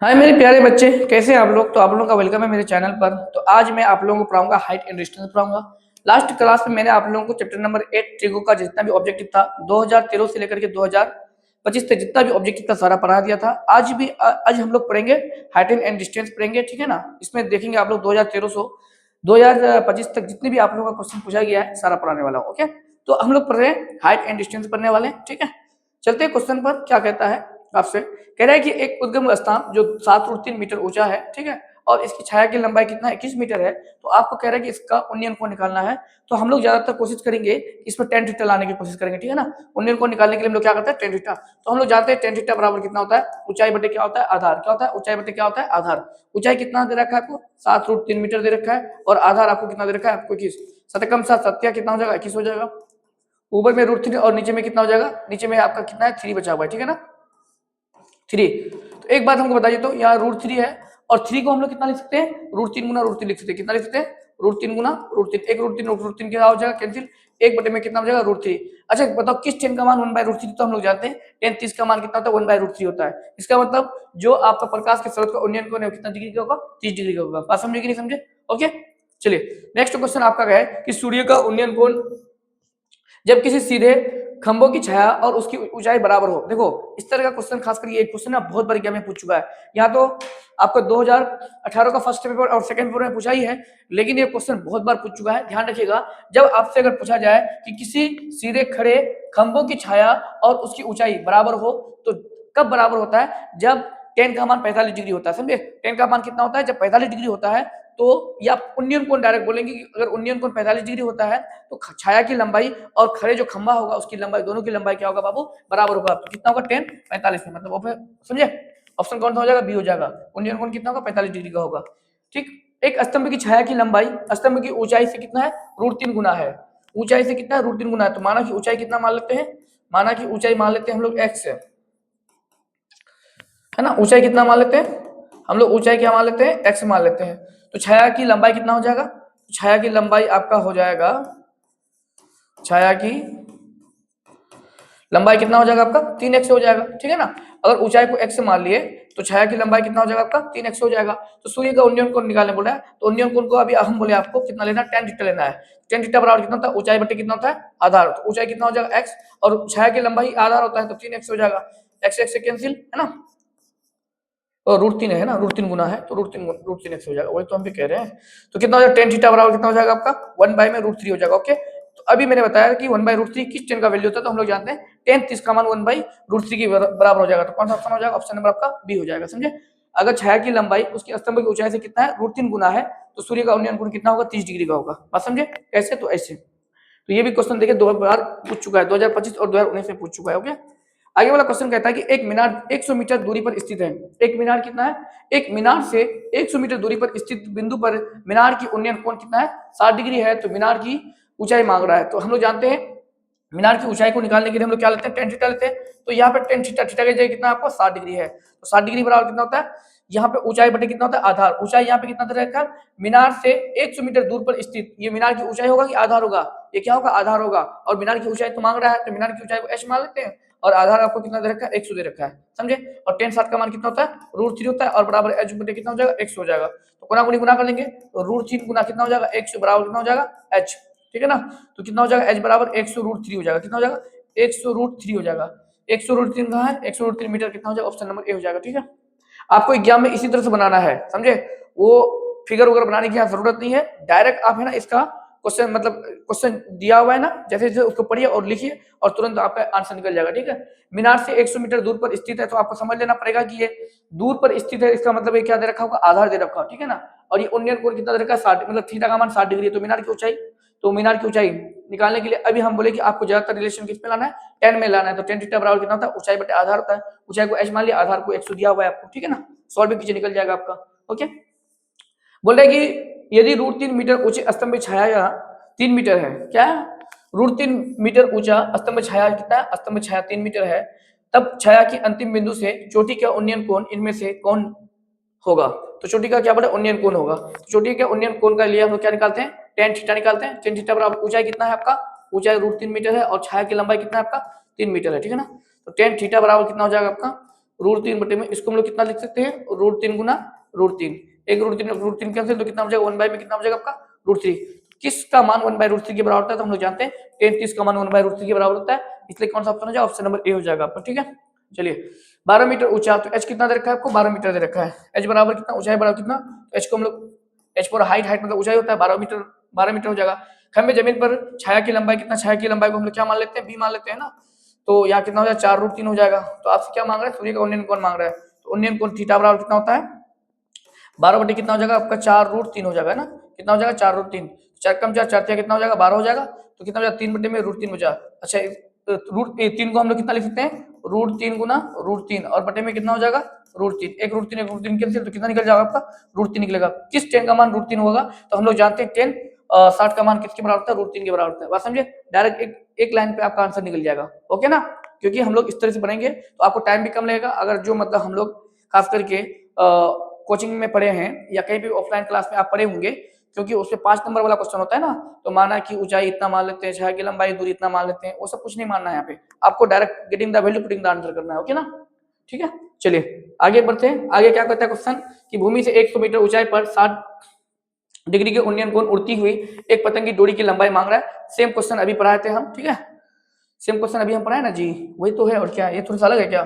हाय मेरे प्यारे बच्चे, कैसे हैं आप लोग। तो आप लोगों का वेलकम है मेरे चैनल पर। तो आज मैं आप लोगों को पढ़ाऊंगा हाइट एंड डिस्टेंस पढ़ाऊंगा। लास्ट क्लास में मैंने आप लोगों को चैप्टर नंबर 8 ट्रिगो का जितना भी ऑब्जेक्टिव था 2013 से लेकर के 2025 तक जितना भी ऑब्जेक्टिव था सारा पढ़ा दिया था। आज हम लोग पढ़ेंगे हाइट एंड डिस्टेंस पढ़ेंगे, ठीक है ना। इसमें देखेंगे आप लोग 2013 से 2025 तक जितने भी आप लोगों का क्वेश्चन पूछा गया है सारा पढ़ाने वाला हूँ। ओके, तो हम लोग पढ़ रहे हैं हाइट एंड डिस्टेंस पढ़ने वाले हैं, ठीक है। चलते हैं क्वेश्चन पर। क्या कहता है आपसे, कह रहा है कि एक उद्गम स्थान जो 7√3 मीटर ऊंचा है, ठीक है, और इसकी छाया की लंबाई कितना है 21 मीटर है। तो आपको कह रहा है कि इसका उन्नयन कोण निकालना है। तो हम लोग ज्यादातर कोशिश करेंगे इस पर टेन थीटा लाने की कोशिश करेंगे, ठीक है ना। उन्नयन कोण निकालने के लिए हम लोग क्या करते हैं, टेन थीटा। तो हम लोग जानते हैं टेन थीटा बराबर कितना होता है, ऊंचाई बटे क्या होता है, आधार। क्या होता है, ऊंचाई बटे क्या होता है, आधार। ऊंचाई कितना दे रखा है आपको, 7√3 मीटर दे रखा है, और आधार आपको कितना दे रखा है, आपको 21। सतकम सात सत्या कितना हो जाएगा, 21 हो जाएगा। ऊपर में √3 और नीचे में कितना हो जाएगा, नीचे में आपका कितना है, 3 बचा हुआ है, ठीक है ना, 3। तो एक बात हमको बताइए, तो यहाँ √3 है, और 3 को हम लोग कितना लिख सकते हैं, √3 गुना √3 लिख सकते हैं। कितना लिख सकते हैं, √3 गुना √3। एक √3 क्या हो जाएगा, कैंसिल। एक बटे में कितना हो जाएगा, √3। अच्छा बताओ, किस टेन का मान 1/√3, तो हम लोग जानते हैं टेन 30 का मान कितना होता है, 1/√3 होता है। इसका मतलब जो आपका प्रकाश के स्रोत का उन्नयन कोण है कितना डिग्री का होगा, 30 डिग्री का होगा। बात समझे कि नहीं समझे। ओके, चलिए नेक्स्ट क्वेश्चन आपका क्या है कि सूर्य का उन्नयन कोण जब किसी सीधे खंभों की छाया और उसकी ऊंचाई बराबर हो। देखो इस तरह का क्वेश्चन, खासकर ये क्वेश्चन ना बहुत बार एग्जाम में पूछ चुका है। यहाँ तो आपको 2018 का फर्स्ट पेपर और सेकंड पेपर में पूछा ही है, लेकिन ये क्वेश्चन बहुत बार पूछ चुका है। ध्यान रखिएगा, जब आपसे अगर पूछा जाए कि किसी सीधे खड़े खंभों की छाया और उसकी ऊंचाई बराबर हो, तो कब बराबर होता है, जब टेन का मान 45 डिग्री होता है। समझे, टेन का मान कितना होता है, जब 45 डिग्री होता है। तो या उन्नयन कोण डायरेक्ट बोलेंगे कि अगर उन्नयन कोण 45 डिग्री होता है तो छाया की लंबाई और खड़े जो खंभा होगा उसकी लंबाई, दोनों की लंबाई क्या होगा बाबू, बराबर होगा। तो कितना होगा, 10 45 में, मतलब समझे। ऑप्शन कौन सा हो जाएगा, बी हो जाएगा। उन्नयन कोण कितना होगा, 45 डिग्री का होगा, ठीक। एक स्तंभ की छाया की लंबाई स्तंभ की ऊंचाई से कितना है, √3 गुना है। ऊंचाई से कितना है, √3 गुना है। तो माना कि ऊंचाई कितना मान लेते हैं, माना कि ऊंचाई मान लेते हैं हम लोग x है ना। ऊंचाई कितना मान लेते हैं हम लोग, ऊंचाई क्या मान लेते हैं, x मान लेते हैं। तो छाया की लंबाई कितना हो जाएगा, छाया की लंबाई आपका हो जाएगा, छाया की लंबाई कितना हो जाएगा आपका, 3x हो जाएगा, ठीक है ना। अगर ऊंचाई को x से मान लिए तो छाया की लंबाई कितना हो जाएगा आपका, 3x हो जाएगा। तो सूर्य का उन्नयन कोण निकालने बोला है, तो उन्नयन कोण को अभी हम बोले आपको कितना लेना है, tan थीटा लेना है। tan थीटा बराबर कितना होता है, ऊंचाई बटे कितना होता है, आधार। तो ऊंचाई कितना हो जाएगा x, और छाया की लंबाई आधार होता है, तो 3x हो जाएगा। x x से कैंसिल है ना, और √3 है ना, √3 गुना है, तो √3 x हो जाएगा। वही तो हम भी कह रहे हैं। तो कितना हो जाएगा, tan थीटा बराबर कितना हो जाएगा आपका, 1 में √3 हो जाएगा। ओके, तो अभी मैंने बताया कि 1/√3 किस टेन का वैल्यू होता है, तो हम लोग जानते हैं tan 30 का मान 1/√3 के बराबर हो जाएगा। तो कौन सा ऑप्शन हो जाएगा, ऑप्शन नंबर आपका बी हो जाएगा, समझे। अगर छाया की लंबाई उसकी स्तंभ की ऊंचाई से कितना है, √3 गुना है, तो सूर्य का उन्नयन कोण कितना होगा, 30 डिग्री का होगा। बात समझे, कैसे, तो ऐसे। तो ये भी क्वेश्चन देखिए 2 बार पूछ चुका है, 2025 और 2019 में पूछ चुका है। ओके, आगे वाला क्वेश्चन कहता है कि एक मीनार 100 मीटर दूरी पर स्थित है। एक मीनार कितना है, एक मीनार से 100 मीटर दूरी पर स्थित बिंदु पर मीनार की उन्नयन कोण कितना है, 60 डिग्री है। तो मीनार की ऊंचाई मांग रहा है। तो हम लोग जानते हैं मीनार की ऊंचाई को निकालने के लिए हम लोग क्या लेते हैं, tan थीटा लेते हैं। तो यहाँ पे tan थीटा, थीटा की जगह कितना आपको 60 डिग्री है, तो 60 डिग्री बराबर कितना होता है, यहाँ पे ऊंचाई बटे कितना होता है, आधार। ऊंचाई यहाँ पे कितना दे रखा है, मीनार से 100 मीटर दूर पर स्थित, ये मीनार की ऊंचाई होगा कि आधार होगा, ये क्या होगा, आधार होगा। और मीनार की ऊंचाई तो मांग रहा है, तो मीनार की ऊंचाई को h मान लेते हैं, और आधार आपको कितना दे रखा है, 100 दे रखा है, समझे। और tan 60 का मान कितना होता है, √3 होता है, और बराबर h बटे कितना हो जाएगा, 100 हो जाएगा। तो गुना गुनी गुना कर लेंगे, तो √3 गुना कितना हो जाएगा, 100 बराबर कितना हो जाएगा, h, ठीक है ना। तो कितना हो जाएगा, h बराबर 100√3 हो जाएगा। कितना हो जाएगा, 100√3 हो जाएगा। 100√3 कहाँ है, 100√3 मीटर कितना हो जाएगा, ऑप्शन नंबर ए हो जाएगा, ठीक है। आपको एग्जाम में इसी तरह से बनाना है, समझे। वो फिगर वगैरह बनाने की यहाँ जरूरत नहीं है, डायरेक्ट आप है ना इसका क्वेश्चन, मतलब क्वेश्चन दिया हुआ है ना, जैसे जैसे उसको पढ़िए और लिखिए, और तुरंत आपका आंसर निकल जाएगा, ठीक है। मीनार से 100 मीटर दूर पर स्थित है, तो आपको समझ लेना पड़ेगा कि ये दूर पर स्थित है, इसका मतलब ये क्या दे रखा होगा, आधार दे रखा हो, ठीक है ना। और ये उन्नयन कोण कितना दे रखा है, 60, मतलब थीटा का मान 60 डिग्री है। तो मीनार की ऊंचाई, तो मीनार की ऊंचाई निकालने के लिए अभी हम बोले कि आपको ज्यादातर रिलेशन किस में लाना है, tan में लाना है। तो tan थीटा बराबर कितना होता है, ऊंचाई बटे आधार होता है। ऊंचाई को h मान लिया, आधार को 100 दिया हुआ है आपको, ठीक है ना। सॉल्व भी कीजिए, निकल जाएगा आपका। ओके, बोल रहे कि यदि √3 मीटर ऊंचे स्तंभ में छाया 3 मीटर है, क्या √3 मीटर ऊंचा स्तंभ छाया कितना है, स्तंभ छाया 3 मीटर है, तब छाया की अंतिम बिंदु से चोटी का उन्नयन कोण इनमें से कौन होगा। तो चोटी का क्या बोला, उन्नयन कोण होगा। चोटी के उन्नयन कोण का लिए हम लोग क्या निकालते हैं, tan थीटा निकालते हैं। tan थीटा बराबर ऊंचाई कितना है आपका, ऊंचाई √3 मीटर है, और छाया की लंबाई कितना है आपका, 3 मीटर है, ठीक है ना। तो tan थीटा बराबर कितना हो जाएगा आपका, √3 बटे में, इसको हम लोग कितना लिख सकते हैं, √3 गुना √3, एक √3 कैंसिल, तो कितना हो जाएगा 1 में, कितना हो जाएगा आपका √3। किसका मान 1/√3 के बराबर होता है, तो हम लोग जानते हैं tan 30 का मान 1/√3 के बराबर होता है, इसलिए कौन सा ऑप्शन हो जाएगा, ऑप्शन नंबर ए हो जाएगा आपका। ठीक है, चलिए 12 मीटर ऊंचा, तो h कितना दे रखा है आपको, 12 मीटर दे रखा है, h बराबर कितना, ऊंचाई बराबर कितना, h को हम लोग, h पर हाइट मतलब ऊंचाई होता है 12 मीटर हो जाएगा। खंबे जमीन पर छाया की लंबाई कितना, छाया की लंबाई को हम लोग क्या मान लेते हैं, b मान लेते हैं ना, तो यहाँ कितना हो जाएगा 4√3 हो जाएगा। तो आपसे क्या मांग रहा है, सूर्य का उन्नयन कोण मांग रहा है, तो उन्नयन कोण थीटा बराबर कितना होता है, 12 बटे कितना हो जाएगा आपका 4√3 हो जाएगा ना, कितना हो जाएगा 4√3, 4 कम 4 4 कितना हो जाएगा 12 हो जाएगा, तो कितना हो जाएगा 3 बटे में √3 हो जाएगा। अच्छा √3 को हम लोग कितना लिख सकते हैं, √3 गुना √3 और बटे में कितना हो जाएगा √3, एक √3 कैंसिल, तो कितना निकल जाएगा आपका √3 निकलेगा। किस tan का मान √3 होगा, तो हम लोग जानते हैं tan 60 का मान किसके बराबर होता है, √3 के बराबर होता है। बात समझे, डायरेक्ट एक लाइन पे आपका आंसर निकल जाएगा, ओके ना, क्योंकि हम लोग इस तरह से बनेंगे तो आपको टाइम भी कम लगेगा। अगर जो मतलब हम लोग खास करके कोचिंग में पढ़े हैं या कहीं भी ऑफलाइन क्लास में आप पढ़े होंगे, क्योंकि उसमें 5 नंबर वाला क्वेश्चन होता है ना, तो माना कि ऊंचाई इतना मान लेते हैं, छाया की लंबाई दूरी इतना मान लेते हैं, वो सब कुछ नहीं मानना है यहाँ पे, आपको direct getting the value putting the answer करना है, ओके ना। ठीक है, चलिए आगे बढ़ते हैं। आगे क्या कहता है क्वेश्चन कि भूमि से 100 मीटर ऊंचाई पर 60 डिग्री के उन्नयन कोण उड़ती हुई एक पतंग की डोरी की लंबाई मांग रहा है। सेम क्वेश्चन अभी पढ़ाए थे हम, ठीक है, सेम क्वेश्चन अभी हम पढ़ाए ना जी, वही तो है, और क्या ये थोड़ा सा अलग है क्या।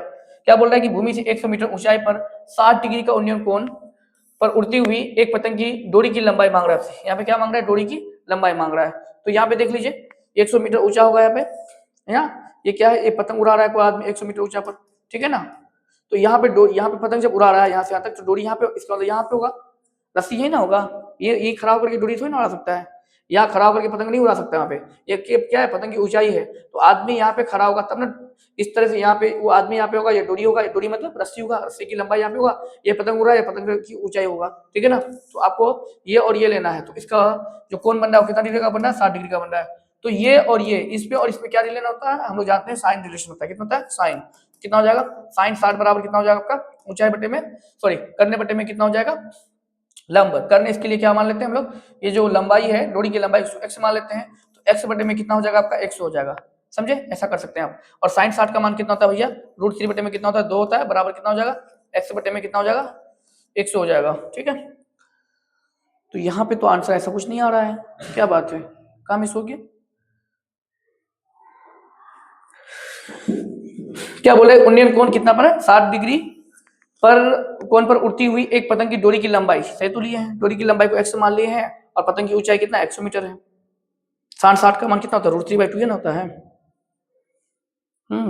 क्या बोल रहा है कि भूमि से 100 मीटर ऊंचाई पर 60 डिग्री का उन्नयन कोण पर उड़ती हुई एक पतंग की डोरी की लंबाई मांग रहा है। यहाँ पे क्या मांग रहा है, डोरी की लंबाई मांग रहा है। तो यहाँ पे देख लीजिए 100 मीटर ऊंचा होगा यहाँ पे, यहाँ ये क्या है, ये पतंग उड़ा रहा है कोई आदमी 100 मीटर ऊंचा पर, ठीक है ना। तो यहाँ पे यहाँ पे पतंग जब उड़ा रहा है यहाँ से यहाँ तक, तो डोरी यहाँ पे, इसका मतलब यहाँ पे होगा, रस्सी यही ना होगा, ये खड़ा होकर के डोरी थोड़ी ना उड़ा सकता है, यहाँ खड़ा होकर के पतंग नहीं उड़ा सकता। यहाँ पे ये क्या है, पतंग की ऊंचाई है, तो आदमी यहाँ पे खड़ा होगा तब ना, इस तरह से यहाँ पे वो आदमी यहाँ पे होगा, ये डोरी होगा, ये डोरी मतलब रस्सी होगा, रस्सी की लंबाई यहाँ पे होगा, ये पतंग उड़ रहा है, ये पतंग की ऊंचाई होगा, ठीक है ना। तो आपको ये और ये लेना है, तो इसका जो कोण बन रहा है वो कितना डिग्री का बन रहा है, 60 डिग्री का बन रहा है। तो ये और ये, इस पे और इसमें क्या रिलेशन होता है, हम लोग जानते हैं साइन रिलेशन होता है, कितना होता है साइन, कितना हो जाएगा साइन 60 बराबर कितना हो जाएगा आपका ऊंचाई बटे में, सॉरी करने बटे में कितना हो जाएगा लंब, करने इसके लिए क्या मान लेते हैं हम लोग, ये जो लंबाई है डोरी की लंबाई उसको x मान लेते हैं, तो x बटे में कितना हो जाएगा आपका 100 हो जाएगा, समझे, ऐसा कर सकते हैं आप। और साइन 60 का मान कितना होता है भैया, √3 बटे में कितना होता है 2 होता है, बराबर कितना हो जाएगा x बटे में कितना हो जाएगा 100 हो जाएगा, ठीक है। तो यहाँ पे तो आंसर ऐसा कुछ नहीं आ रहा है, क्या बात है, कहाँ मिस हो गया, क्या बोले उन्नयन कोण कितना पर है 60 डिग्री पर कोण पर उड़ती हुई एक पतंग की डोरी की लंबाई, सही तो लिए हैं, डोरी की लंबाई को x मान लिए हैं, और पतंग की ऊंचाई कितना 100 मीटर है, 60 का मान कितना होता है √3/2 ना होता है।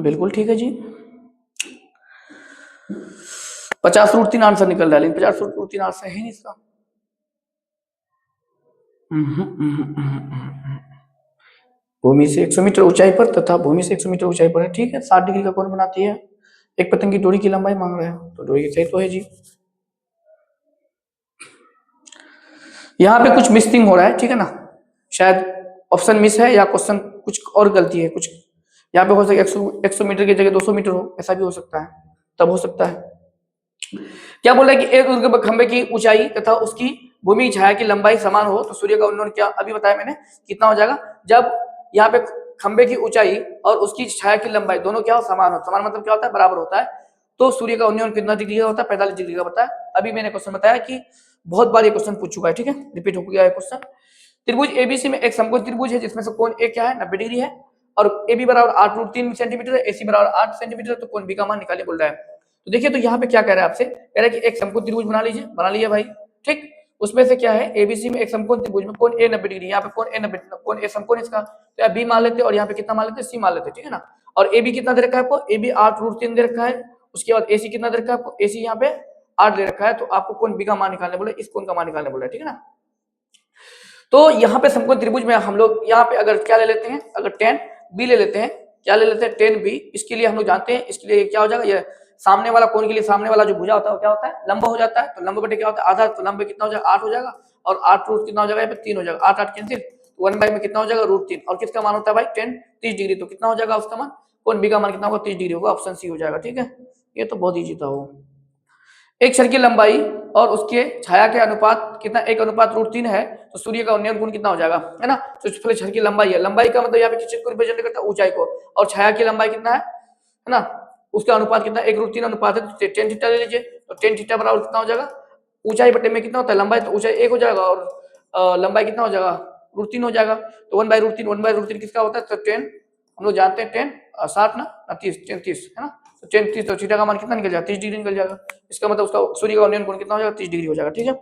बिल्कुल ठीक है जी, 50√3 आंसर निकल रहा है, लेकिन 50√3 आंसर है नहीं इसका। भूमि से 100 मीटर ऊंचाई पर तथा भूमि से 100 मीटर ऊंचाई पर है, ठीक है, 60 डिग्री का कोण बनाती है, एक पतंग की डोरी की लंबाई मांग रहे हैं, तो डोरी सही तो है जी। यहाँ पे कुछ मिसिंग हो रहा है, ठीक है ना, शायद ऑप्शन मिस है या क्वेश्चन कुछ और गलती है कुछ, यहाँ पे हो सके 100 मीटर की जगह 200 मीटर हो, ऐसा भी हो सकता है, तब हो सकता है। क्या बोल रहा है कि एक ऊर्ध्व खंबे की ऊंचाई तथा उसकी भूमि छाया की लंबाई समान हो, तो सूर्य का उन्नयन क्या अभी बताया मैंने कितना हो जाएगा, जब यहाँ पे खंबे की ऊंचाई और उसकी छाया की लंबाई दोनों क्या हो समान हो, समान मतलब क्या होता है बराबर होता है, तो सूर्य का उन्नयन कितना डिग्री का होता है 45 डिग्री का बताया। अभी मैंने क्वेश्चन बताया कि बहुत बार ये क्वेश्चन पूछ चुका है, ठीक है, रिपीट हो गया है क्वेश्चन। त्रिभुज एबीसी में एक समकोण त्रिभुज है जिसमें से कोण ए क्या है 90 डिग्री है, और AB बराबर 8√3 सेंटीमीटर है, AC बराबर 8 सेंटीमीटर, तो कोण बी का मान निकालिए बोल रहा है। तो देखिए तो यहाँ पे क्या कह रहा है आपसे, कह रहा है कि एक समकोण त्रिभुज बना लीजिए, बना लिया भाई, ठीक, उसमें से क्या है एबीसी में एक समकोण त्रिभुज में कोण ए 90 डिग्री, यहाँ पे कोण ए 90, कोण ए समकोण इसका, तो यहाँ बी मान लेते और यहाँ पे कितना मान लेते सी मान लेते, ठीक है ना। और AB कितना दे रखा है आपको, AB 8√3 दे रखा है, उसके बाद AC कितना दे रखा है आपको, AC यहाँ पे 8 दे रखा है, तो आपको कोण बी का मान निकालने बोले, इस कोण का मान निकालने बोला, ठीक है ना। तो यहाँ पे समकोण त्रिभुज में हम लोग यहाँ पे अगर क्या ले लेते हैं, अगर tan b ले लेते हैं, क्या ले लेते हैं tan b, इसके लिए हम लोग जानते हैं, इसके लिए क्या हो जाएगा, ये सामने वाला कोण के लिए सामने वाला जो भुजा होता है वो क्या होता है लंब हो जाता है, तो लंब बटे क्या होता है आधा, तो लंब कितना हो जाएगा 8 हो जाएगा, और 8 रूट कितना हो जाएगा यहाँ पे 3 हो जाएगा, 8 8 कैंसिल, 1 में कितना हो जाएगा √3, और किसका मान होता है भाई tan 30 डिग्री, तो कितना हो जाएगा उसका मान, कोण बी का मान कितना होगा 30 डिग्री होगा, ऑप्शन सी हो जाएगा, ठीक है। ये तो बहुत ईजी था वो। एक क्षण की लंबाई और उसके छाया के अनुपात कितना 1:√3 है, तो सूर्य का उन्नयन कोण कितना हो जाएगा, है ना। तो पहले क्षण की लंबाई है, लंबाई का मतलब यहाँ पे किस चीज को रिप्रेजेंट करता है ऊंचाई को, और छाया की लंबाई कितना है ना, उसका अनुपात कितना, 1/3 अनुपात है, तो टेन थीटा ले लीजिए। तो टेन थीटा बराबर कितना हो जाएगा, ऊंचाई बटे में कितना होता है लंबाई, तो ऊंचाई 1 हो जाएगा और लंबाई कितना हो जाएगा √3 हो जाएगा। तो 1/√3 किसका होता है, तो 10 हम लोग जानते हैं 10 60 ना 30 30 है ना, तो 10 30 तो थीटा का मान कितना निकल जाएगा 30 डिग्री निकल जाएगा। इसका मतलब उसका सूर्य का उन्नयन कोण कितना हो जाएगा 30 डिग्री हो जाएगा। ठीक है,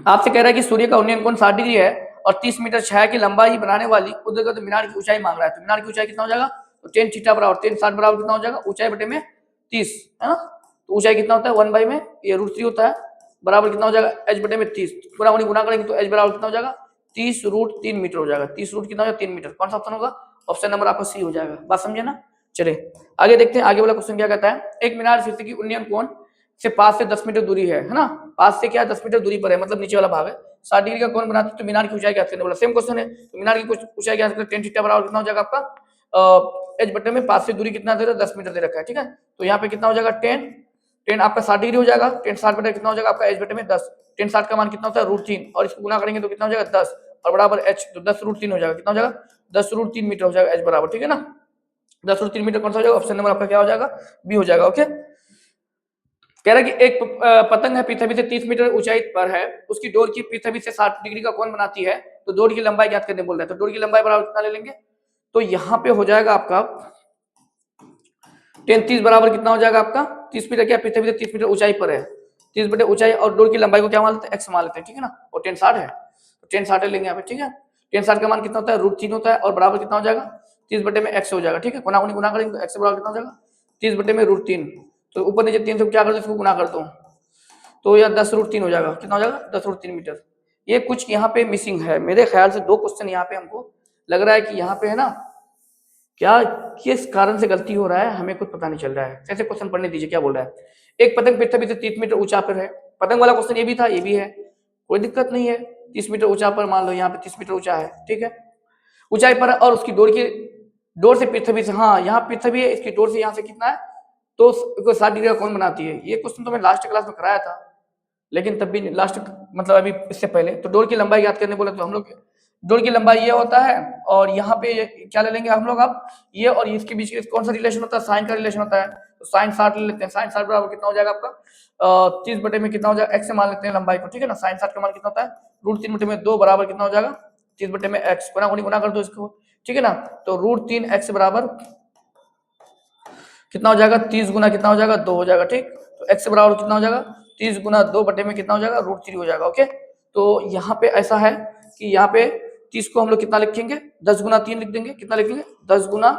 आपसे कह रहा है कि सूर्य का उन्नयन कोण 60 डिग्री है और 30 मीटर छाया की लंबाई बनाने वाली उद्गत मीनार की ऊंचाई मांग रहा है। तो मीनार की ऊंचाई कितना हो जाएगा, तो टेन थीटा बराबर 10 60 बराबर कितना हो जाएगा, ऊंचाई बटे में 30 है ना। तो ऊंचाई कितना होता है 1 बाई में ये √3 होता है, बराबर कितना हो जाएगा h बटे में 30, पूरा गुना करेंगे तो h बराबर कितना हो जाएगा 30 √3 मीटर हो जाएगा। 30 रूट कितना हो जाएगा 3 मीटर। कौन सा ऑप्शन होगा, ऑप्शन नंबर आपका सी हो जाएगा। बात समझे ना। चलिए आगे देखते हैं, आगे वाला क्वेश्चन क्या कहता है, एक मीनार शीर्ष की उन्नयन कोण से 5 से 10 मीटर दूरी है ना, 5 से क्या 10 मीटर दूरी पर है, मतलब नीचे वाला भाग है, 60 डिग्री का कोण बनाते हैं, तो मीनार की ऊंचाई क्या करने बोला, सेम क्वेश्चन है। तो मीनार की ऊंचाई क्या करते हैं, टेन थीटा बराबर कितना हो जाएगा आपका h बटे में 5 से दूरी कितना दे रहा है 10 मीटर दे रखा है। ठीक है, तो यहाँ पे कितना हो जाएगा 10 आपका 60 डिग्री हो जाएगा, 10 60 बटे कितना हो जाएगा आपका h बटे में 10, 10 60 का मान कितना होता है √3 और इसको गुना करेंगे तो कितना हो जाएगा 10 और बराबर h, तो 10 √3 हो जाएगा, कितना हो जाएगा 10 √3 मीटर हो जाएगा h बराबर। ठीक है ना, 10 √3 मीटर कौन सा हो जाएगा, ऑप्शन नंबर आपका क्या हो जाएगा बी हो जाएगा। ओके, कह रहा है कि एक पतंग है पृथ्वी से 30 मीटर ऊंचाई पर है, उसकी डोर की पृथ्वी से 60 डिग्री का कोण बनाती है, तो डोर की लंबाई ज्ञात करने बोल रहा है। तो डोर की लंबाई बराबर कितना ले लेंगे, तो यहाँ पे हो जाएगा आपका 10 30 बराबर कितना हो जाएगा आपका 30 मीटर, क्या पृथ्वी से 30 मीटर ऊंचाई पर है, 30 बटे ऊंचाई और डोर की लंबाई को क्या मान लेते हैं x मान लेते हैं। ठीक है ना, और 10 60 है तो 10 60 लेंगे यहाँ पे। ठीक है, 10 60 का मान कितना होता है √3 होता है और बराबर कितना हो जाएगा 30 बटे में x हो जाएगा। ठीक है, गुना करेंगे तो x बराबर कितना हो जाएगा 30 बटे में √3, तो ऊपर नीचे 3 से क्या कर दो इसको गुना कर दो तो यह 10 √3 हो जाएगा, कितना हो जाएगा 10 √3 मीटर। ये कुछ यहाँ पे मिसिंग है, मेरे ख्याल से 2 क्वेश्चन यहाँ पे हमको लग रहा है कि यहाँ पे है ना क्या किस कारण से गलती हो रहा है हमें कुछ पता नहीं चल रहा है। ऐसे क्वेश्चन पढ़ने दीजिए क्या बोल रहा है, एक पतंग पृथ्वी से 30 मीटर ऊंचा पर है, पतंग वाला क्वेश्चन ये भी था ये भी है, कोई दिक्कत नहीं है, 30 मीटर ऊंचा पर मान लो यहाँ पे 30 मीटर ऊंचा है। ठीक है, ऊंचाई पर और उसकी डोर से पृथ्वी से, हाँ यहाँ पृथ्वी है, इसकी डोर से यहाँ से कितना है तो 60 डिग्री का कोण बनाती है। ये क्वेश्चन तो मैं लास्ट क्लास में कराया था, लेकिन तब भी लास्ट मतलब अभी इससे पहले तो डोर की लंबाई याद करने बोले तो हम लोग डोर की लंबाई ये होता है और यहाँ पे क्या ले लेंगे हम लोग अब ये और इसके बीच कौन सा रिलेशन होता है, साइन का रिलेशन होता है, तो साइन 60 ले लेते हैं। साइन 60 बराबर कितना हो जाएगा आपका 30 बटे में कितना हो जाएगा x से मान लेते हैं लंबाई को। ठीक है ना, साइन 60 का मान कितना होता है √3 बटे में 2 बराबर कितना हो जाएगा 30 बटे में x, गुना कर दो इसको। ठीक है ना, तो √3 x बराबर कितना हो जाएगा 30 गुना कितना हो जाएगा 2 हो जाएगा। ठीक, तो x बराबर कितना हो जाएगा 30 गुना 2 बटे में कितना हो जाएगा √3 हो जाएगा। ओके, तो यहाँ पे ऐसा है कि यहाँ पे 30 को हम लोग कितना लिखेंगे 10 गुना 3 लिख देंगे, कितना लिखेंगे 10 गुना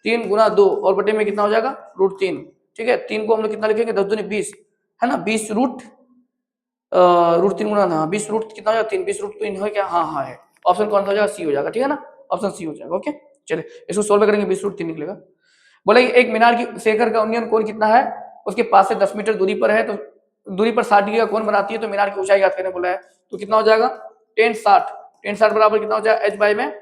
3 गुना 2 और बटे में कितना हो जाएगा √3। ठीक है, 3 को हम लोग कितना लिखेंगे 10 दूनी 20 है ना, 20 √3 गुना ना 20 रूट कितना हो जाएगा 3, 20 √3 है क्या, हाँ हाँ है, ऑप्शन कौन सा हो जाएगा सी हो जाएगा। ठीक है ना, ऑप्शन सी हो जाएगा। ओके, चलिए इसको सोल्व करेंगे 20 √3 निकलेगा। बोले एक मीनार की शेखर का उन्नयन कोण कितना है, उसके पास से 10 मीटर दूरी पर है, तो दूरी पर 60 डिग्री का कोण बनाती है, तो मीनार की ऊंचाई याद करने बोला है, तो कितना हो जाएगा 10 60 बराबर कितना हो जाएगा h बाई में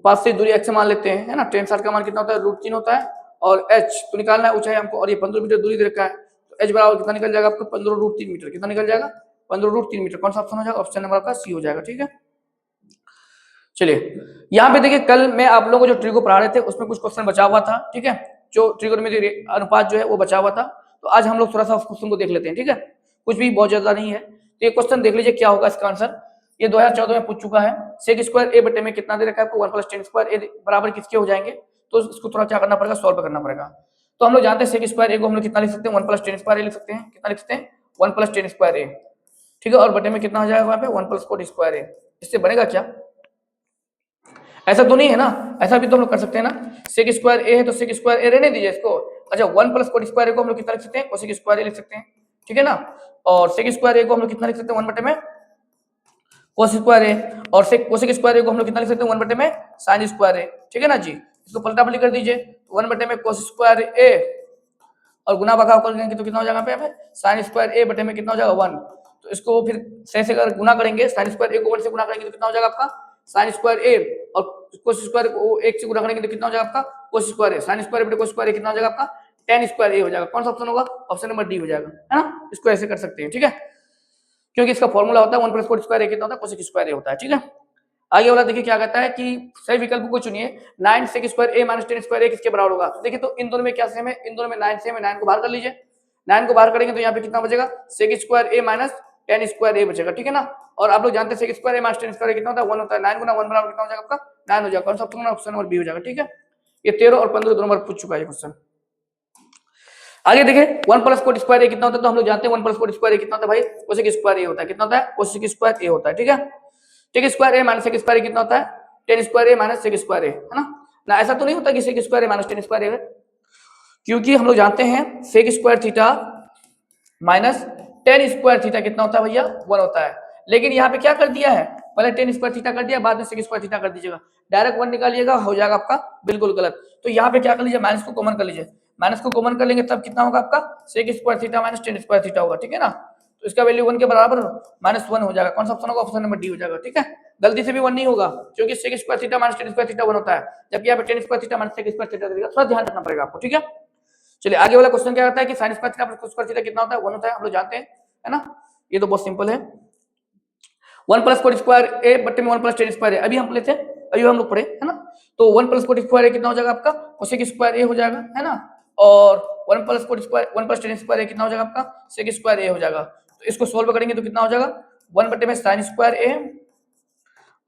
पास से दूरी x मान लेते हैं है ना, 10 60 का मान कितना होता है √3 होता है और h तो निकालना है ऊंचाई हमको, और ये 15 मीटर दूरी दे रखा है, तो h बराबर कितना निकल जाएगा आपको 15 √3 मीटर, कितना निकल जाएगा 15 √3 मीटर। कौन सा ऑप्शन हो जाएगा, ऑप्शन नंबर आपका सी हो जाएगा। ठीक है, चलिए यहाँ पे देखिए कल मैं आप लोगों को जो ट्रिगो पढ़ा रहे थे उसमें कुछ क्वेश्चन बचा हुआ था। ठीक है, जो ट्रिगोनोमेट्री अनुपात जो है वो बचा हुआ था, तो आज हम लोग थोड़ा सा उस क्वेश्चन को देख लेते हैं। ठीक है, कुछ भी बहुत ज्यादा नहीं है, तो ये क्वेश्चन देख लीजिए क्या होगा इसका आंसर। ये 2014 में पूछ चुका है, सेक स्क्वायर ए बटे में कितना दे रखा है आपको 1 + tan स्क्वायर ए बराबर किसके हो जाएंगे, तो इसको थोड़ा क्या करना पड़ेगा सॉल्व करना पड़ेगा। तो हम लोग जानते हैं सेक स्क्वायर ए को हम लोग कितना लिख सकते हैं 1 + tan स्क्वायर ए लिख सकते हैं, कितना लिख सकते हैं 1 + tan स्क्वायर ए। ठीक है, और बटे में कितना हो जाएगा वहां पे 1 + cot स्क्वायर ए। इससे बनेगा क्या, ऐसा तो नहीं है ना, ऐसा भी तो हम लोग कर सकते हैं ना, सेक स्क्वायर ए है तो सेक स्क्वायर ए रहने दीजिए इसको। अच्छा 1 + cot स्क्वायर ए को हम लोग कितना लिख सकते हैं कोसेक स्क्वायर ए लिख सकते हैं। ठीक है ना, और सेक स्क्वायर ए को हम लोग कितना लिख सकते हैं 1 बटे में cos स्क्वायर ए, और कोसेक स्क्वायर ए को हम लोग कितना लिख सकते हैं 1 बटे में sin स्क्वायर ए। ठीक है ना जी, इसको पलटा पलटी कर दीजिए, 1 बटे में cos स्क्वायर ए और गुना भगाव कर देंगे तो कितना हो जाएगा पे sin स्क्वायर ए बटे में कितना हो जाएगा 1। तो इसको फिर सही से अगर गुना करेंगे sin स्क्वायर ए को 1 से गुना करेंगे तो कितना हो जाएगा आपका sin स्क्वायर ए, और cos स्क्वायर को 1 से गुना करेंगे तो कितना हो जाएगा आपका cos स्क्वायर ए, sin स्क्वायर बटे cos स्क्वायर ए कितना हो जाएगा आपका tan स्क्वायर ए हो जाएगा। कौन सा ऑप्शन होगा, ऑप्शन नंबर डी हो जाएगा, है ना, इसको ऐसे कर सकते हैं। ठीक है, क्योंकि इसका फॉर्मूला होता है 1 + cot स्क्वायर ए कितना होता है कोसेक स्क्वायर ए होता है। ठीक है, आगे वाला देखिए क्या कहता है कि सही विकल्प को चुनिए। 9 sec square a minus 10 square a किसके बराबर होगा? तो देखिए तो इन दोनों में क्या सेम है, इन दोनों में 9 सेम है, 9 को बाहर कर लीजिए। 9 को बाहर करेंगे तो यहाँ पे कितना बचेगा, sec square a minus 10 square a बचेगा, ठीक है ना। और आप लोग जानते हैं sec square a minus 10 square a कितना होता है, 1 होता है। 9 गुना 1 बराबर कितना हो जाएगा आपका, 9 हो जाएगा। कौन सा ऑप्शन होगा, ऑप्शन नंबर बी हो जाएगा, ठीक है। ये 13 और 15 दोनों बार पूछ चुका है क्वेश्चन। आगे देखिए 1 प्लस कोट स्क्वायर a कितना होता है, तो हम लोग जानते हैं 1 प्लस कोट स्क्वायर a कितना होता है भाई, कोसेक स्क्वायर a होता है। कितना होता है, कोसेक स्क्वायर a होता है, ठीक है। Tan square a minus sec square a कितना होता है, 10 square a minus sec square a, है ना। ऐसा तो नहीं होता कि sec square a minus 10 square a है, क्योंकि हम लोग जानते हैं sec square theta minus 10 square theta कितना होता है भैया, 1 होता है। लेकिन यहाँ पे क्या कर दिया है, पहले 10 स्क्वायर थीटा कर दिया, बाद में सेक स्क्वायर थीटा कर दीजिएगा, डायरेक्ट 1 निकालिएगा, हो जाएगा आपका बिल्कुल गलत। तो यहाँ पे क्या कर लीजिए, माइनस को कॉमन कर लीजिए। माइनस को कॉमन कर लेंगे तब कितना होगा आपका, sec square theta minus 10 square theta होगा, ठीक है ना। तो इसका वैल्यू 1 के बराबर -1 हो जाएगा। कौन सा ऑप्शन होगा, ऑप्शन नंबर डी हो जाएगा, ठीक है। गलती से भी 1 नहीं होगा, क्योंकि sec square theta minus 10 square theta 1 होता है, जबकि यहाँ पे 10 square theta minus sec square theta देगा, थोड़ा ध्यान रखना पड़ेगा आपको, ठीक है। चलिए आगे वाला क्वेश्चन क्या आता है कि sin square theta plus cos square theta कितना होता है, 1 होता है, हम लोग जानते हैं, है ना। ये तो बहुत सिंपल है। 1 प्लस कोट स्क्वायर a बट्टे में 1 प्लस टेन स्क्वायर a, अभी हम पढ़े थे, अभी हम लोग पढ़े, है ना। तो 1 प्लस कोट स्क्वायर a कितना हो जाएगा आपका, कोसेक स्क्वायर a हो जाएगा, है ना। और 1 plus coat square 1 plus tan square a कितना हो जाएगा आपका, सेक स्क्वायर a हो जाएगा। तो इसको सोल्व करेंगे तो कितना हो जाएगा, 1 बट्टे में sin स्क्वायर a,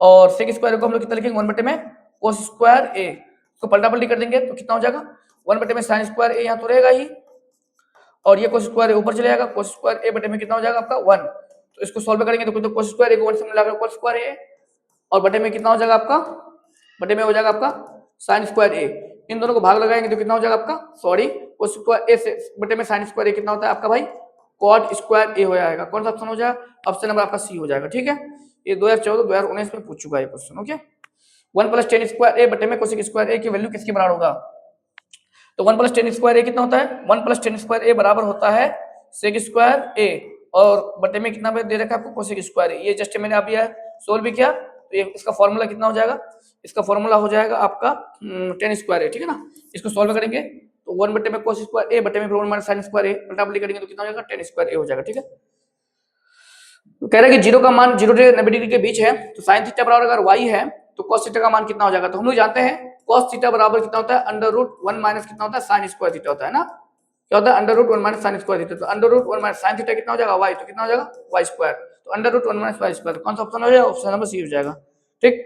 और सेक स्क्वायर को हम लोग कितना लिखेंगे, 1 बट्टे में कोस स्क्वायर a। इसको पलटा पलटी कर देंगे तो कितना हो जाएगा, 1 बटे में sin स्क्वायर a यहाँ तो रहेगा ही, और ये cos स्क्वायर a ऊपर चले जाएगा, cos स्क्वायर a बटे में कितना हो जाएगा आपका 1। तो इसको सॉल्व करेंगे तो cos स्क्वायर a को 1 से मिलाकर cos स्क्वायर a, और बटे में कितना हो जाएगा आपका, बटे में हो जाएगा आपका sin स्क्वायर a। इन दोनों को भाग लगाएंगे तो कितना हो जाएगा आपका, सॉरी cos स्क्वायर a से बटे में sin स्क्वायर a कितना होता है आपका भाई, cot स्क्वायर a हो जाएगा। कौन सा ऑप्शन हो जाएगा, ऑप्शन नंबर आपका सी हो जाएगा, ठीक है। ये 2014 2019 में पूछ चुका है question, okay. 1 plus tan square a बटे में कोसेक स्क्वायर a की वैल्यू किसके बराबर होगा, तो 1 प्लस टेन स्क्वायर a कितना होता है, 1 प्लस टेन स्क्वायर a बराबर होता है सेक स्क्वायर a, और बटे में कितना दे रखा है आपको, कोसेक स्क्वायर a। ये जस्ट मैंने अभी सोल्व भी किया, तो ये इसका फॉर्मूला कितना हो जाएगा, इसका फॉर्मूला हो जाएगा आपका 10 स्क्वायर a, ठीक है ना। इसको सॉल्व करेंगे तो 1 बटे में कोस स्क्वायर a बटे में 1 माइनस sin स्क्वायर a, पलटापलटी करेंगे तो कितना हो जाएगा, 10 स्क्वायर a हो जाएगा, ठीक है। तो कह रहा है कि 0 का मान 0 से 90 डिग्री के बीच है, तो sin थीटा बराबर अगर y है तो cos थीटा का मान कितना हो जाएगा, तो हम लोग जानते हैं cos थीटा बराबर कितना होता है, √1 माइनस कितना होता है, sin स्क्वायर थीटा होता है ना। क्या होता है, √1 माइनस sin स्क्वायर थीटा, तो √1 माइनस sin थीटा कितना हो जाएगा y, तो कितना हो जाएगा y स्क्वायर, तो √1 माइनस y स्क्वायर। कौन सा ऑप्शन हो जाएगा, ऑप्शन नंबर सी हो जाएगा, ठीक।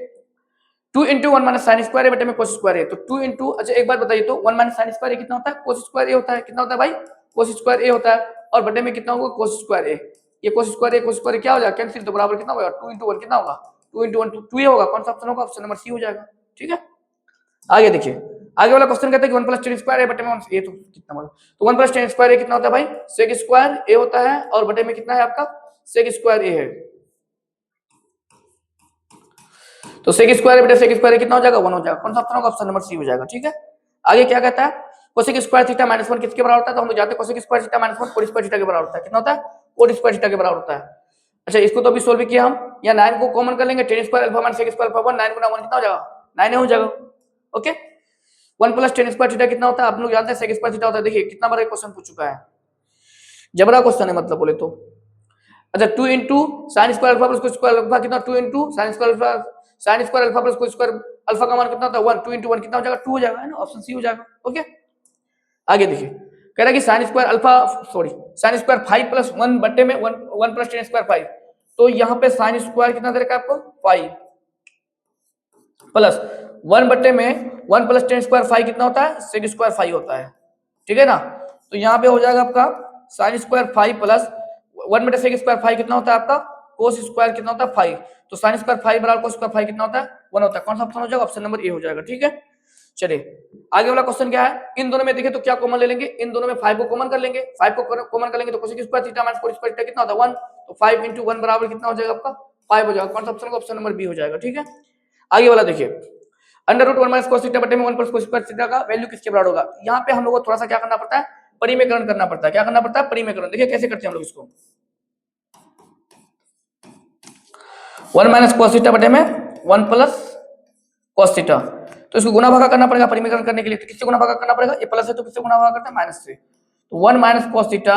2 × 1 माइनस sin स्क्वायर बटे में cos स्क्वायर है, तो 2 इंटू, अच्छा एक बात बताइए तो 1 माइनस sin स्क्वायर कितना होता है, cos स्क्वायर a होता है, कितना होता है भाई, cos स्क्वायर a होता है, और बटे में कितना होगा, cos स्क्वायर a। ये cos स्क्वायर क्या हो जाएगा, कैंसिल, तो बराबर कितना होगा, 2 × 1 कितना होगा, 2 × 1 2 ही होगा। कौन सा ऑप्शन होगा, ऑप्शन नंबर सी हो जाएगा, ठीक है। आगे देखिए, आगे वाला क्वेश्चन कहता है कि 1 प्लस टेन स्क्वायर a बटे में ये तो कितना बड़ा, तो 1 प्लस टेन स्क्वायर a कितना होता है भाई, सेक स्क्वायर a होता है, और बटे में कितना है आपका, सेक स्क्वायर a है। तो सेक स्क्वायर बटे सेक स्क्वायर कितना हो जाएगा, 1 हो जाएगा। कौन सा ऑप्शन होगा, ऑप्शन नंबर सी हो जाएगा, ठीक है। आगे क्या कहता है, कोसेक स्क्वायर थीटा माइनस 1 किसके बराबर होता है, तो हम लोग जानते हैं cosec square theta minus 1 coat square theta के बराबर होता है। कितना होता है, कोट स्क्वायर थीटा के बराबर होता है। अच्छा इसको तो अभी सोल्व किया हम, या 9 को कॉमन कर लेंगे, tan square alpha minus sec square alpha 1, 9 गुना 1 कितना हो जाएगा, 9 हो जाएगा, okay. 1 plus tan square theta कितना होता है, आप लोग जानते हैं सेक स्क्वायर थीटा होता है। देखिए कितना बड़ा क्वेश्चन पूछ चुका है, जबरा क्वेश्चन है मतलब बोले तो। अच्छा 2 into sine square alpha plus cos square alpha कितना, 2 into sine square alpha plus cos square alpha का मान कितना होता है, 1, 2 इंटू 1 कितना हो जाएगा, 2 हो जाएगा, है ना, ऑप्शन सी हो जाएगा, ओके। आगे देखिए कह रहा है कि sine square alpha sorry sine square 5 plus 1 बटे में 1 प्लस टेन स्क्वायर 5, तो यहाँ पे साइन स्क्वायर कितना दे रखा है आपको, 5 प्लस 1 बटे में 1 प्लस टेन स्क्वायर 5 कितना होता है, सेक स्क्वायर 5 होता है, ठीक है ना। तो यहाँ पे हो जाएगा आपका साइन स्क्वायर 5 प्लस 1 बटे सेक स्क्वायर 5 कितना होता है आपका, कोस स्क्वायर कितना होता है 5, तो साइन स्क्वायर 5 बराबर कोस स्क्वायर 5 कितना होता है, 1 होता है। कौन सा ऑप्शन हो जाएगा, ऑप्शन नंबर ए हो जाएगा, ठीक है। चलिए आगे वाला क्वेश्चन क्या है, इन दोनों में देखिए तो क्या कॉमन ले लेंगे, इन दोनों में 5 को कॉमन कर लेंगे, 5 को कॉमन कर लेंगे तो cosec square theta minus cos square theta कितना होता है 1, तो 5 इंटू 1 बराबर कितना हो जाएगा आपका 5 हो जाएगा। कौन सा ऑप्शन होगा, ऑप्शन नंबर बी हो जाएगा, ठीक है। आगे वाला देखिए √1 माइनस कोस थीटा बटे में 1 प्लस कोस स्क्वायर थीटा का वैल्यू किसके बराबर होगा। यहाँ पे हम लोग को थोड़ा सा क्या करना पड़ता है, परिमेयकरण करना पड़ता है। क्या करना पड़ता है, परिमेयकरण। देखिए कैसे करते हैं हम लोग इसको, 1 माइनस कोस थीटा बटे में 1 प्लस कोस थीटा, तो इसको गुना भागा करना पड़ेगा परिमेयकरण करने के लिए। तो किससे गुना भागा करना पड़ेगा, ये प्लस है तो किससे गुना भागा करते हैं, माइनस से। तो 1 माइनस कोस थीटा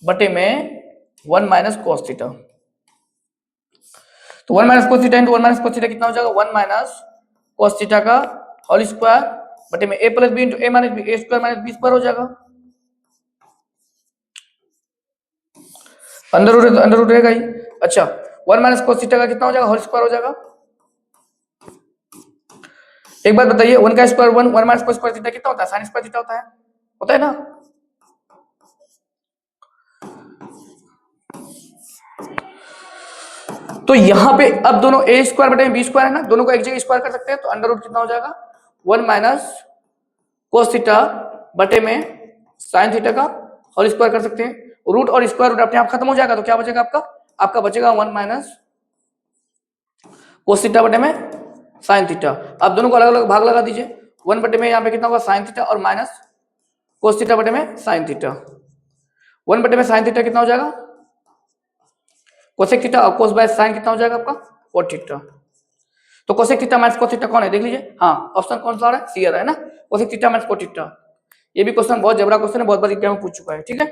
बटे में 1 माइनस कोस थीटा, तो 1 minus cos theta into 1 minus cos theta कितना हो जाएगा 1 माइनस कोस थीटा का होल स्क्वायर बटे में a plus B into A minus B A square minus B square हो जाएगा। अंडर रूट रहेगा ही। अच्छा 1 माइनस कोस थीटा का कितना हो जाएगा होल स्क्वायर हो जाएगा। एक बात बताइए 1 का स्क्वायर 1 1 माइनस कोस स्क्वायर थीटा कितना होता है sin स्क्वायर थीटा होता है ना। तो यहां पे अब दोनों a स्क्वायर बटे b स्क्वायर है ना, दोनों को एक जगह स्क्वायर कर सकते हैं, तो अंडर रूट कितना हो जाएगा 1 माइनस कोस थीटा बटे में sin थीटा का होल स्क्वायर कर सकते हैं। रूट और स्क्वायर रूट अपने आप खत्म हो जाएगा, तो क्या बचेगा आपका बचेगा 1 माइनस कोस थीटा बटे में sin थीटा। अब दोनों को अलग अलग भाग लगा दीजिए, 1 बटे में यहाँ पे कितना होगा sin थीटा और माइनस कोस थीटा बटे में sin थीटा। 1 बटे में sin थीटा कितना हो जाएगा कोसेक थीटा और कोस बाय sin कितना हो जाएगा आपका cot थीटा। तो cosec theta minus cos theta कौन है देख लीजिए, हाँ ऑप्शन कौन सा आ रहा है सी आ रहा है ना, cosec theta minus cot theta. ये भी क्वेश्चन बहुत जबरा क्वेश्चन है, बहुत बार एग्जाम में पूछ चुका है, ठीक है।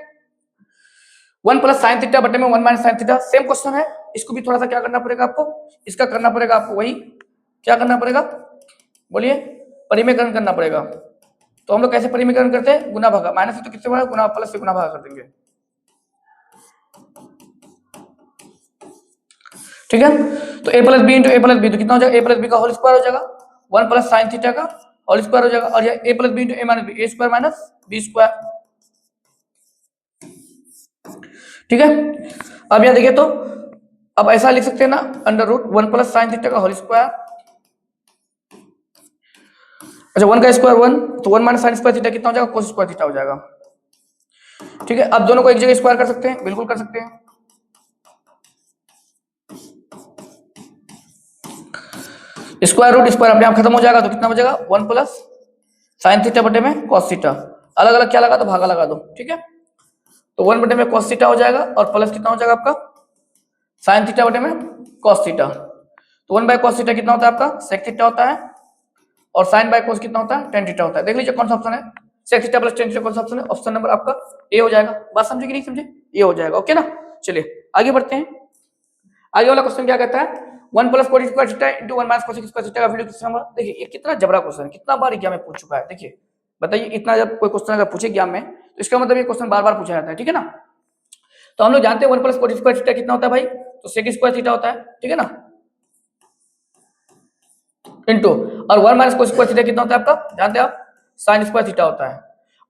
1 प्लस sin थीटा बटे में 1 minus sin theta same question है, इसको भी थोड़ा सा क्या करना पड़ेगा आपको, इसका करना पड़ेगा आपको वही क्या करना पड़ेगा बोलिए परिमेयकरण करना पड़ेगा। तो हम लोग कैसे परिमेयकरण करते हैं गुना भागा, माइनस से तो किससे भागा गुना प्लस से गुना भागा कर देंगे, ठीक है। तो a plus B into A plus B तो कितना हो जाएगा a प्लस बी का होल स्क्वायर हो जाएगा 1 प्लस sin थीटा का होल स्क्वायर हो जाएगा, और ये a plus B into A minus B A square minus B square, ठीक है। अब यहां देखिए तो अब ऐसा लिख सकते हैं ना under root 1 plus sin theta का होल स्क्वायर, अच्छा 1 का स्क्वायर 1 तो 1 माइनस sin स्क्वायर थीटा कितना हो जाएगा cos स्क्वायर थीटा हो जाएगा, ठीक है। अब दोनों को एक जगह स्क्वायर कर सकते हैं, बिल्कुल कर सकते हैं। स्क्वायर रूट स्क्वायर अपने आप खत्म हो जाएगा, तो कितना बचेगा 1 प्लस sin थीटा बटे में cos थीटा, अलग अलग क्या लगा दो भागा लगा दो, ठीक है। तो 1 बटे में cos थीटा हो जाएगा और प्लस कितना हो जाएगा आपका sin थीटा बटे में cos थीटा। तो 1 बाय cos थीटा कितना होता है आपका sec थीटा होता है, और sin बाय cos कितना होता है tan थीटा होता है। देख लीजिए कौन सा ऑप्शन है sec theta plus tan theta कौन सा ऑप्शन है, ऑप्शन नंबर आपका ए हो जाएगा। बात समझे कि नहीं समझे, ये हो जाएगा, ओके ना। चलिए आगे बढ़ते हैं, आगे वाला क्वेश्चन क्या कहता है 1 plus cos square theta into 1 minus cos square theta का वैल्यू कितना होगा। देखिए ये कितना जबरा क्वेश्चन है, कितना बार एग्जाम में पूछ चुका है। देखिए बताइए इतना जब कोई क्वेश्चन अगर पूछे एग्जाम में तो इसका मतलब ये क्वेश्चन बार बार पूछा जाता है, ठीक है ना। तो हम लोग जानते हैं 1 प्लस cos स्क्वायर थीटा कितना होता है भाई, तो sec स्क्वायर थीटा होता है, ठीक है ना, इनटू और 1 माइनस cos स्क्वायर थीटा कितना होता है आपका जानते हैं आप sin स्क्वायर थीटा होता है,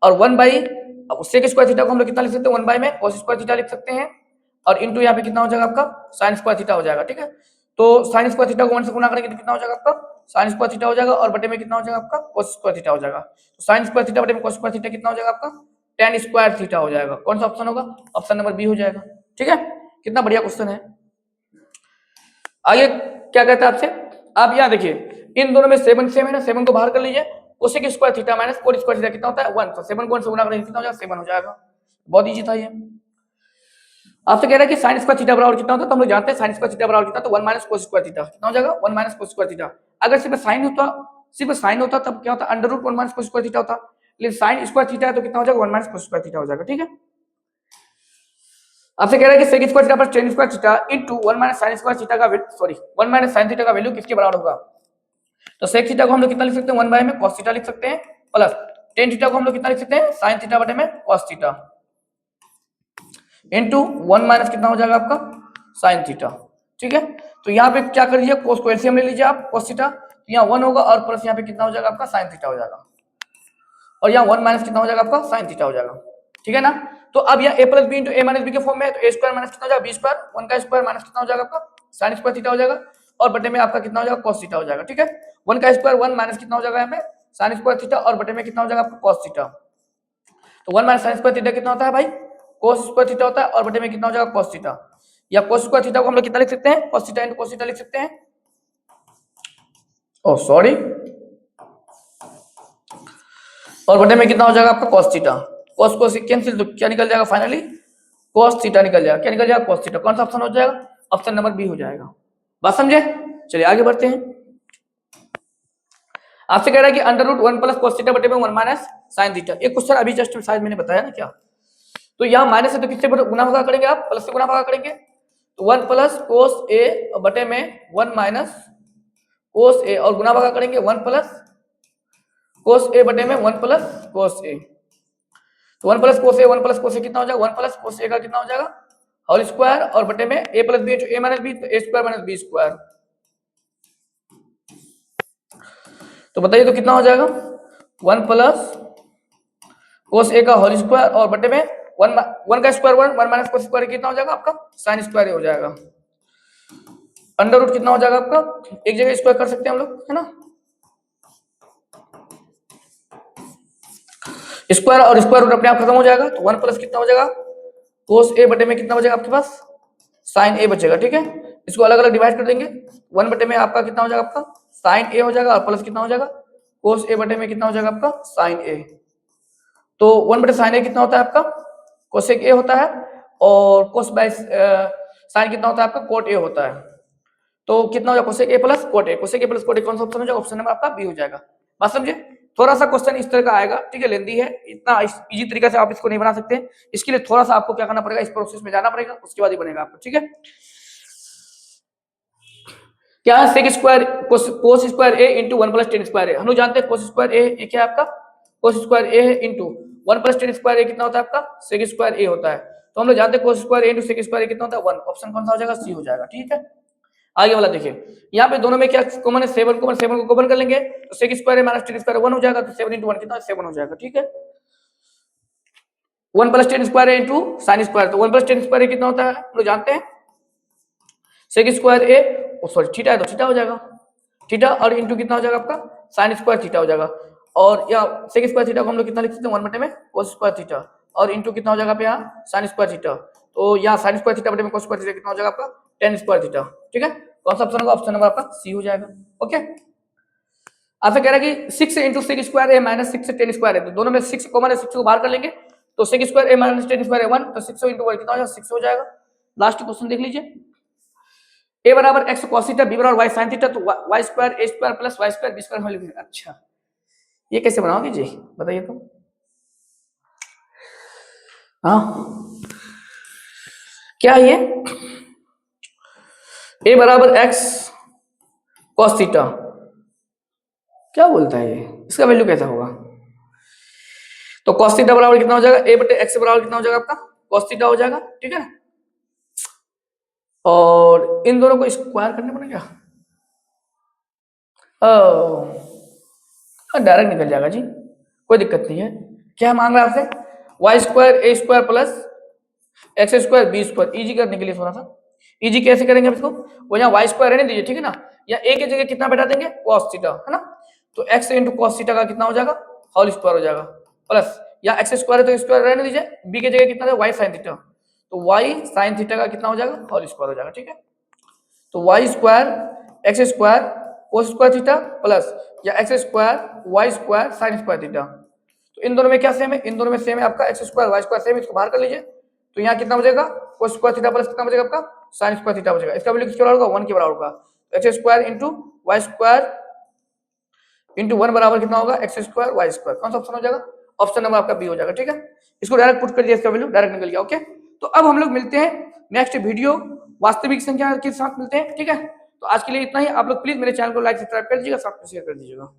और 1 बाई sec स्क्वायर थीटा को हम लोग कितना लिख सकते हैं 1 बाई में cos स्क्वायर थीटा लिख सकते हैं, और इनटू यहाँ पे कितना हो जाएगा आपका sin स्क्वायर थीटा हो जाएगा, ठीक है। तो sin स्क्वायर थीटा को 1 से गुना करेंगे तो कितना हो जाएगा आपका sin स्क्वायर थीटा हो जाएगा, और बटे में कितना हो जाएगा आपका cos स्क्वायर थीटा हो जाएगा। तो sin स्क्वायर थीटा बटे में cos स्क्वायर थीटा कितना हो जाएगा आपका tan स्क्वायर थीटा हो जाएगा। कौन सा ऑप्शन होगा ऑप्शन नंबर बी हो जाएगा, ठीक है। कितना बढ़िया क्वेश्चन है। आगे क्या कहता है आपसे, आप यहाँ देखिए इन दोनों में 7 सेम है ना, 7 को बाहर कर लीजिए, cosec square theta minus cot square theta कितना होता है 1, तो 7 को 1 से गुना करेंगे कितना हो जाएगा 7 हो जाएगा। बहुत इजी था ये। आपसे कह रहा है कि sin स्क्वायर थीटा बराबर कितना होता है, तो हम लोग जानते हैं sin स्क्वायर थीटा बराबर कितना, तो 1 माइनस cos स्क्वायर थीटा कितना हो जाएगा 1 माइनस cos स्क्वायर थीटा। अगर सिर्फ साइन होता तब क्या होता under root 1 minus cos square theta होता, लेकिन sin स्क्वायर थीटा है तो कितना हो जाएगा 1 माइनस cos स्क्वायर थीटा हो जाएगा, ठीक है। आपसे कह रहा है कि sec square theta plus tan square theta into 1 minus sin square theta का 1 माइनस sin थीटा का वैल्यू किसके बराबर होगा। तो sec थीटा को हम लोग कितना लिख सकते हैं 1 बाय में cos थीटा लिख सकते हैं, प्लस tan थीटा को हम लोग कितना लिख सकते हैं sin थीटा बटे में cos थीटा, इनटू 1 माइनस कितना हो जाएगा आपका sin थीटा, ठीक है। तो यहाँ पे क्या कर लीजिए cos को एलसीएम ले लीजिए आप cos थीटा, तो यहाँ 1 होगा और प्लस यहाँ पे कितना हो जाएगा आपका sin थीटा हो जाएगा, और यहाँ 1 माइनस कितना हो जाएगा आपका sin थीटा हो जाएगा, ठीक है ना। तो अब यहाँ a plus B into A minus B के फॉर्म में है, तो ए स्क्वायर माइनस कितना हो जाएगा बी स्क्वायर, 1 का स्क्वायर माइनस कितना हो जाएगा आपका sin स्क्वायर थीटा हो जाएगा, और बटे में आपका कितना हो जाएगा cos थीटा हो जाएगा, ठीक है। 1 का स्क्वायर 1 माइनस कितना हो जाएगा यहाँ पे sin स्क्वायर थीटा, और बटे में कितना हो जाएगा आपका cos थीटा। तो 1 माइनस sin स्क्वायर थीटा कितना होता है भाई cos स्क्वायर थीटा होता है, और बटे में कितना हो जाएगा cos थीटा, या cos स्क्वायर थीटा को हम लोग कितना लिख सकते हैं cos theta into cos theta लिख सकते हैं, ओह सॉरी, और बटे में कितना हो जाएगा आपका cos थीटा, cos को कैंसिल तो क्या निकल जाएगा फाइनली cos थीटा निकल जाएगा, क्या निकल जाएगा cos थीटा। कौन सा ऑप्शन हो जाएगा ऑप्शन नंबर बी हो जाएगा। बात समझे, चलिए आगे बढ़ते हैं। आपसे कह रहा है कि under root 1 plus cos theta बटे में 1 माइनस sin थीटा, एक क्वेश्चन अभी जस्ट शायद मैंने बताया ना क्या, तो यहाँ माइनस है तो किससे गुना भागा करेंगे आप प्लस से गुना भागा करेंगे, तो 1 प्लस कोस ए बटे में 1 माइनस कोस ए, और गुना भागा करेंगे 1 प्लस कोस ए बटे में 1 प्लस कोस ए। तो 1 प्लस कोस ए, 1 प्लस कोस ए कितना हो जाएगा, 1 प्लस कोस ए का कितना हो जाएगा होल स्क्वायर, और बटे में ए प्लस बी, ए माइनस बी, तो ए स्क्वायर माइनस बी स्क्वायर। तो बताइए तो कितना हो जाएगा 1 प्लस कोस ए का होल स्क्वायर, और बटे में 1 का स्क्वायर 1, 1 माइनस कोस स्क्वायर कितना हो जाएगा आपका साइन स्क्वायर हो जाएगा। अंडर रूट कितना हो जाएगा आपका, एक जगह स्क्वायर कर सकते हैं हम लोग, है ना। स्क्वायर और स्क्वायर रूट अपने आप खत्म हो जाएगा, तो 1 प्लस कितना हो जाएगा कोस ए बटे में कितना बचेगा आपके पास साइन ए बचेगा। ठीक है, इसको अलग अलग डिवाइड कर देंगे। 1 बटे में आपका कितना हो जाएगा आपका साइन ए हो जाएगा, और प्लस कितना हो जाएगा कोस ए बटे में कितना हो जाएगा आपका साइन ए। तो 1 बटे साइन ए कितना होता है आपका कोसेक ए होता है, और कोस बाय साइन कितना होता है आपका कोट ए होता है। तो कितना हो जाएगा cosec A plus cot A, cosec A plus cot A कौन सा ऑप्शन हो जाएगा, ऑप्शन नंबर आपका बी हो जाएगा। बात समझे, थोड़ा सा क्वेश्चन इस तरह का आएगा, ठीक है, लेंदी है, इतना इजी तरीके से आप इसको नहीं बना सकते, इसके लिए थोड़ा सा आपको क्या करना पड़ेगा, इस प्रोसेस में जाना पड़ेगा, उसके बाद ही बनेगा आपको। ठीक है, क्या है सेक स्क्वायर कोस स्क्वायर ए इंटू 1 प्लस टेन स्क्वायर ए। हम लोग जानते हैं कोस स्क्वायर ए क्या है आपका कोस स्क्वायर ए है इंटू 1 प्लस टेन स्क्वायर ए कितना होता है आपका सेक स्क्वायर ए होता है। तो हम लोग जानते हैं कोस स्क्वायर ए इंटू सेक स्क्वायर ए कितना होता है 1, ऑप्शन कौन सा हो जाएगा सी हो जाएगा। ठीक है, आगे वाला देखिए, यहाँ पे दोनों में क्या कॉमन है 7 कॉमन, 7 को कॉमन कर लेंगे तो sec square minus tan square 1 हो जाएगा, तो 7 इंटू 1 कितना 7 हो जाएगा। ठीक है, 1 plus tan square into sine square, तो 1 प्लस टेन स्क्वायर कितना होता है हम लोग जानते हैं सेक स्क्वायर ए, सॉरी थीटा है तो थीटा हो जाएगा, थीटा और इंटू कितना हो जाएगा आपका साइन स्क्वायर थीटा हो जाएगा, और यहाँ सेक स्क्वायर थीटा को हम लोग कितना लिख सकते हैं 1 बटे में कोस स्क्वायर थीटा, और इंटू कितना हो जाएगा पे यहाँ साइन स्क्वायर थीटा, तो यहाँ साइन स्क्वायर थीटा बटे में कोस स्क्वायर थीटा कितना हो जाएगा आपका टेन स्क्वायर थीटा। ठीक है, कौन सा ऑप्शन होगा, ऑप्शन नंबर आपका सी हो जाएगा। ओके, आपसे कह रहा है कि 6 इंटू सेक स्क्वायर ए माइनस 6 से टेन स्क्वायर है, तो दोनों में 6 कॉमन है, 6 को बाहर कर लेंगे तो सेक स्क्वायर ए माइनस टेन स्क्वायर है 1, तो 6 इंटू 1 कितना हो जाएगा 6 हो जाएगा। लास्ट क्वेश्चन देख लीजिए, ए बराबर एक्स cos थीटा बी बराबर वाई साइन थीटा, तो Y square A square plus Y square B square हम लिखेंगे। अच्छा, ये कैसे बनाओगे जी, बताइए तो। हाँ, क्या है ये ए बराबर एक्स cos थीटा, क्या बोलता है ये, इसका वैल्यू कैसा होगा, तो cos थीटा बराबर कितना हो जाएगा ए बटे एक्स बराबर कितना हो जाएगा आपका cos थीटा हो जाएगा। ठीक है ना, और इन दोनों को स्क्वायर करने पड़ेगा, डायरेक्ट निकल जाएगा जी, कोई दिक्कत नहीं है। क्या मांग रहा है आपसे Y square A square plus X square B square, easy करने के लिए थोड़ा सा इजी कैसे करेंगे इसको, वो यहाँ वाई स्क्वायर रहने दीजिए, ठीक है ना, या ए की जगह कितना बैठा देंगे cos थीटा, है ना, तो एक्स इंटू cos थीटा का कितना हो जाएगा होल स्क्वायर हो जाएगा, प्लस या एक्स स्क्वायर है तो स्क्वायर रहने दीजिए, बी की जगह कितना है वाई साइन थीटा, तो वाई साइन थीटा का कितना हो जाएगा होल स्क्वायर हो जाएगा। ठीक है, तो Y square X square cos square theta plus या X square Y square sine square theta, तो इन दोनों में क्या सेम है, इन दोनों में सेम है आपका x square Y square same, इसको बाहर कर लीजिए, तो यहाँ कितना बचेगा कोस स्क्वायर थीटा प्लस कितना बचेगा आपका साइन स्क्वायर थीटा बचेगा, इसका वैल्यू किसके बराबर होगा 1 के बराबर होगा, x square into y square into 1 बराबर कितना होगा एक्स स्क्वायर वाई स्क्वायर, कौन सा ऑप्शन हो जाएगा, ऑप्शन नंबर आपका बी हो जाएगा। ठीक है, इसको डायरेक्ट पुट कर दिया, इसका वैल्यू डायरेक्ट निकल गया। ओके, तो अब हम लोग मिलते हैं नेक्स्ट वीडियो वास्तविक संख्या के साथ मिलते हैं। ठीक है, तो आज के लिए इतना ही, आप लोग प्लीज मेरे चैनल को लाइक सब्सक्राइब कर दीजिएगा, साथ में शेयर कर दीजिएगा।